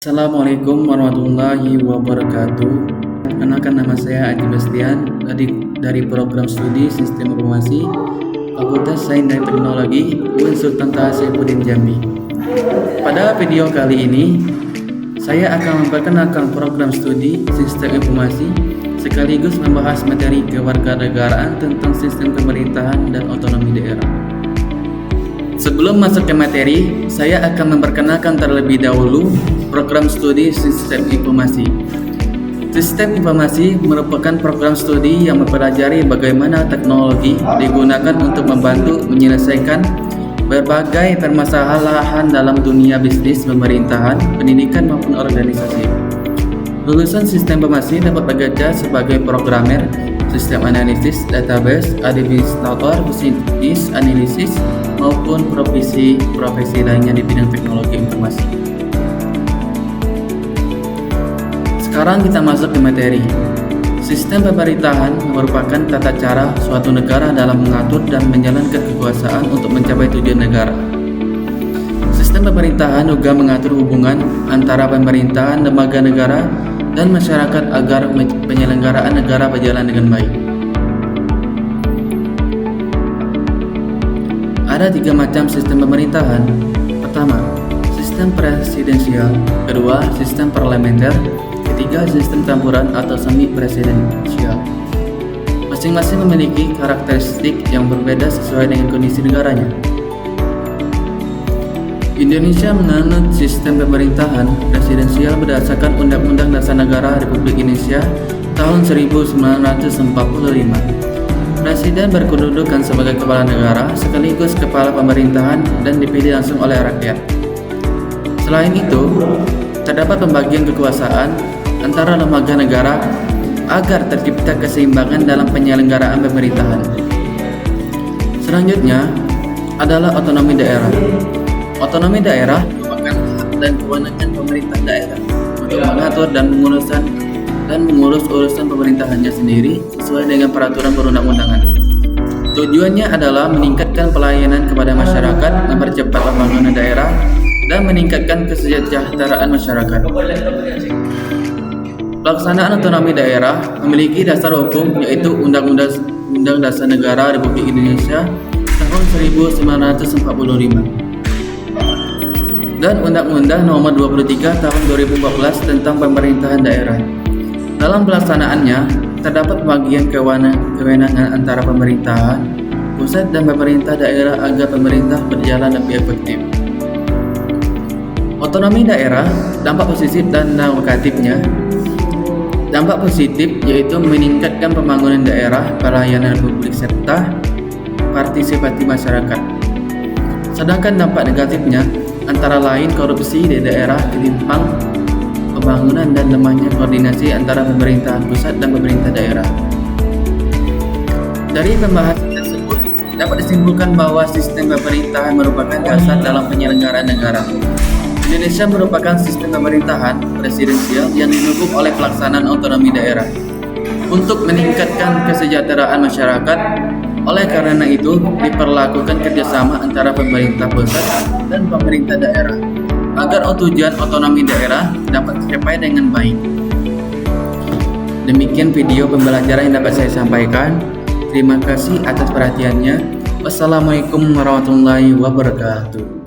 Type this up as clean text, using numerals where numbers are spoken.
Assalamualaikum warahmatullahi wabarakatuh. Perkenalkan, nama saya Adi Bastian dari program studi Sistem Informasi Fakultas Sains dan Teknologi UIN Sultan Taha Saifuddin Jambi. Pada video kali ini, saya akan memperkenalkan program studi Sistem Informasi sekaligus membahas materi kewarganegaraan tentang sistem pemerintahan dan otonomi daerah. Sebelum masuk ke materi, saya akan memperkenalkan terlebih dahulu program studi Sistem Informasi. Sistem Informasi merupakan program studi yang mempelajari bagaimana teknologi digunakan untuk membantu menyelesaikan berbagai permasalahan dalam dunia bisnis, pemerintahan, pendidikan maupun organisasi. Lulusan Sistem Informasi dapat bekerja sebagai programmer, sistem analisis, database, administrator, bisnis analisis, maupun profesi lainnya di bidang teknologi informasi. Sekarang kita masuk ke materi. Sistem pemerintahan merupakan tata cara suatu negara dalam mengatur dan menjalankan kekuasaan untuk mencapai tujuan negara. Sistem pemerintahan juga mengatur hubungan antara pemerintahan, lembaga negara, dan masyarakat agar penyelenggaraan negara berjalan dengan baik. Ada 3 macam sistem pemerintahan. Pertama, sistem presidensial. Kedua, sistem parlementer. Ketiga, sistem campuran atau semi presidensial. Masing-masing memiliki karakteristik yang berbeda sesuai dengan kondisi negaranya. Indonesia menganut sistem pemerintahan presidensial berdasarkan Undang-Undang Dasar Negara Republik Indonesia tahun 1945. Presiden berkedudukan sebagai kepala negara sekaligus kepala pemerintahan dan dipilih langsung oleh rakyat. Selain itu, terdapat pembagian kekuasaan antara lembaga negara agar tercipta keseimbangan dalam penyelenggaraan pemerintahan. Selanjutnya adalah otonomi daerah. Otonomi daerah merupakan hak dan kewenangan pemerintah daerah untuk mengatur dan mengurus urusan pemerintahannya sendiri sesuai dengan peraturan perundang-undangan. Tujuannya adalah meningkatkan pelayanan kepada masyarakat, mempercepat pembangunan daerah, dan meningkatkan kesejahteraan masyarakat. Pelaksanaan otonomi daerah memiliki dasar hukum yaitu Undang-Undang Dasar Negara Republik Indonesia tahun 1945 dan Undang-Undang Nomor 23 Tahun 2014 tentang Pemerintahan Daerah. Dalam pelaksanaannya, terdapat pembagian kewenangan antara pemerintahan pusat dan pemerintah daerah agar pemerintah berjalan lebih efektif. Otonomi daerah, dampak positif dan negatifnya. Dampak positif yaitu meningkatkan pembangunan daerah, pelayanan publik serta partisipasi masyarakat. Sedangkan dampak negatifnya antara lain korupsi di daerah, ketimpang pembangunan dan lemahnya koordinasi antara pemerintahan pusat dan pemerintah daerah. Dari pembahasan tersebut dapat disimpulkan bahwa sistem pemerintahan merupakan dasar dalam penyelenggaraan negara. Indonesia merupakan sistem pemerintahan presidensial yang didukung oleh pelaksanaan otonomi daerah untuk meningkatkan kesejahteraan masyarakat. Oleh karena itu, diperlakukan kerjasama antara pemerintah pusat dan pemerintah daerah agar tujuan otonomi daerah dapat tercapai dengan baik. Demikian video pembelajaran yang dapat saya sampaikan. Terima kasih atas perhatiannya. Wassalamualaikum warahmatullahi wabarakatuh.